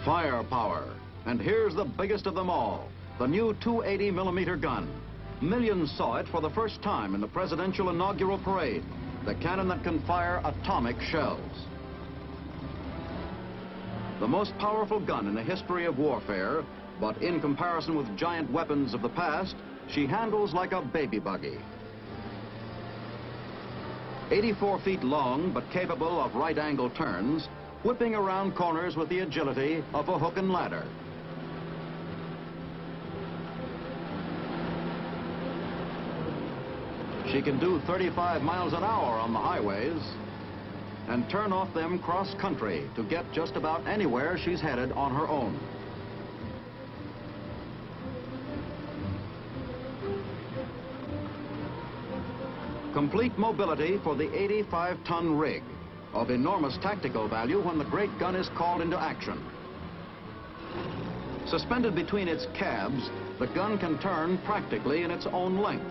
Firepower. And here's the biggest of them all, the new 280mm gun. Millions saw it for the first time in the presidential inaugural parade, the cannon that can fire atomic shells. The most powerful gun in the history of warfare, but in comparison with giant weapons of the past, she handles like a baby buggy. 84 feet long, but capable of right-angle turns, whipping around corners with the agility of a hook and ladder. She can do 35 miles an hour on the highways and turn off them cross-country to get just about anywhere she's headed on her own. Complete mobility for the 85-ton rig, of enormous tactical value when the great gun is called into action. Suspended between its cabs, the gun can turn practically in its own length,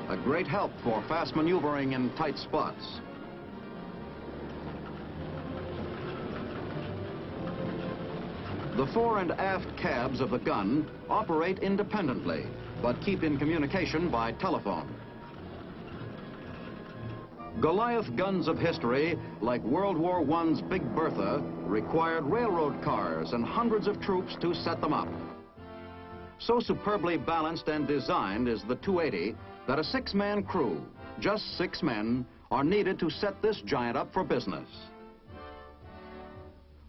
a great help for fast maneuvering in tight spots. The fore and aft cabs of the gun operate independently, but keep in communication by telephone. Goliath guns of history, like World War I's Big Bertha, required railroad cars and hundreds of troops to set them up. So superbly balanced and designed is the 280 that a 6-man crew, just 6 men, are needed to set this giant up for business.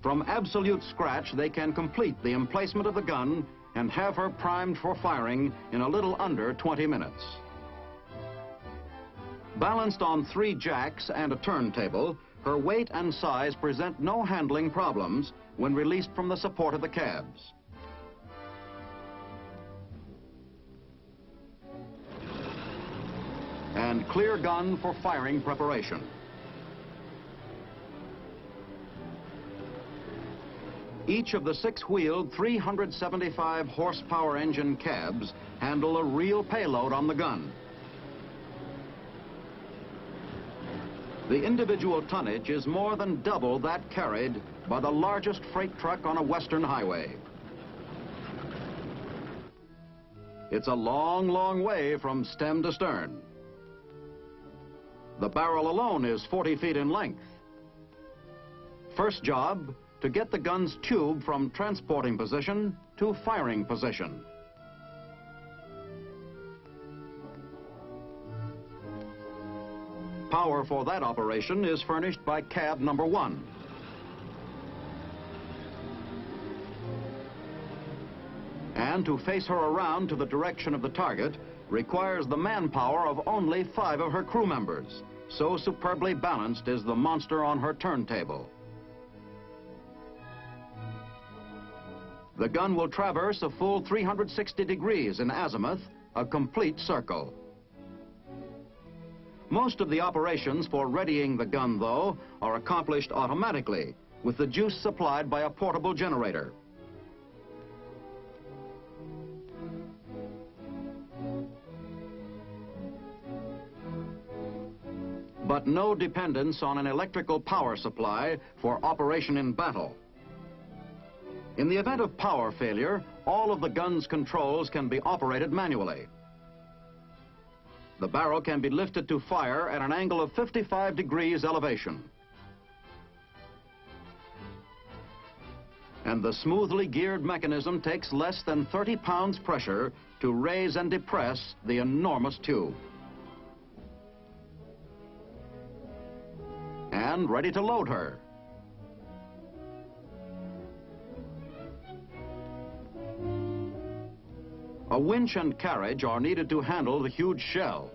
From absolute scratch, they can complete the emplacement of the gun and have her primed for firing in a little under 20 minutes. Balanced on 3 jacks and a turntable, her weight and size present no handling problems when released from the support of the cabs. And clear gun for firing preparation. Each of the 6-wheeled 375 horsepower engine cabs handle a real payload on the gun. The individual tonnage is more than double that carried by the largest freight truck on a western highway. It's a long, long way from stem to stern. The barrel alone is 40 feet in length. First job, to get the gun's tube from transporting position to firing position. Power for that operation is furnished by cab number 1. And to face her around to the direction of the target requires the manpower of only 5 of her crew members. So superbly balanced is the monster on her turntable. The gun will traverse a full 360 degrees in azimuth, a complete circle. Most of the operations for readying the gun, though, are accomplished automatically, with the juice supplied by a portable generator. But no dependence on an electrical power supply for operation in battle. In the event of power failure, all of the gun's controls can be operated manually. The barrel can be lifted to fire at an angle of 55 degrees elevation. And the smoothly geared mechanism takes less than 30 pounds pressure to raise and depress the enormous tube. And ready to load her. A winch and carriage are needed to handle the huge shell.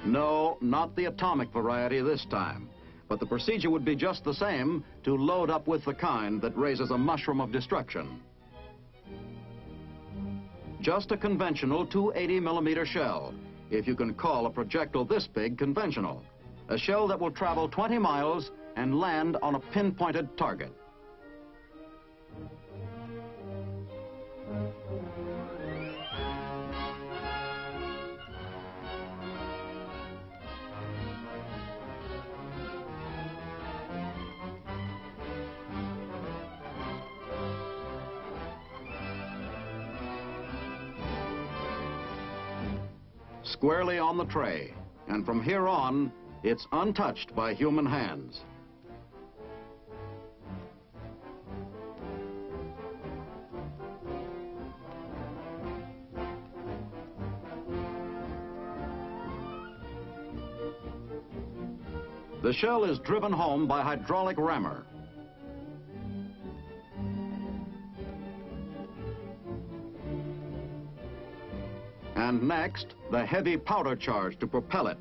No, not the atomic variety this time, but the procedure would be just the same to load up with the kind that raises a mushroom of destruction. Just a conventional 280mm shell, if you can call a projectile this big conventional. A shell that will travel 20 miles and land on a pinpointed target. squarely on the tray, and from here on, it's untouched by human hands. The shell is driven home by hydraulic rammer. And next, the heavy powder charge to propel it.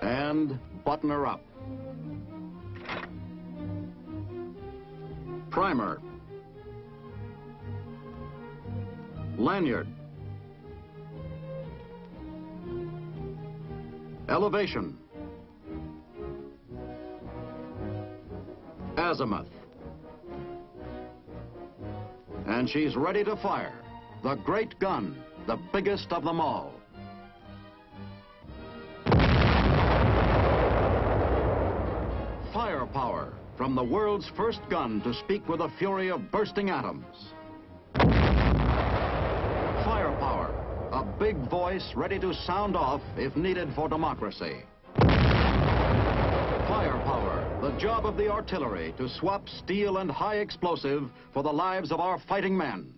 And button her up. Primer. Lanyard. Elevation. Azimuth. And she's ready to fire. The great gun, the biggest of them all. Firepower, from the world's first gun to speak with the fury of bursting atoms. Firepower, a big voice ready to sound off if needed for democracy. Firepower, the job of the artillery to swap steel and high explosive for the lives of our fighting men.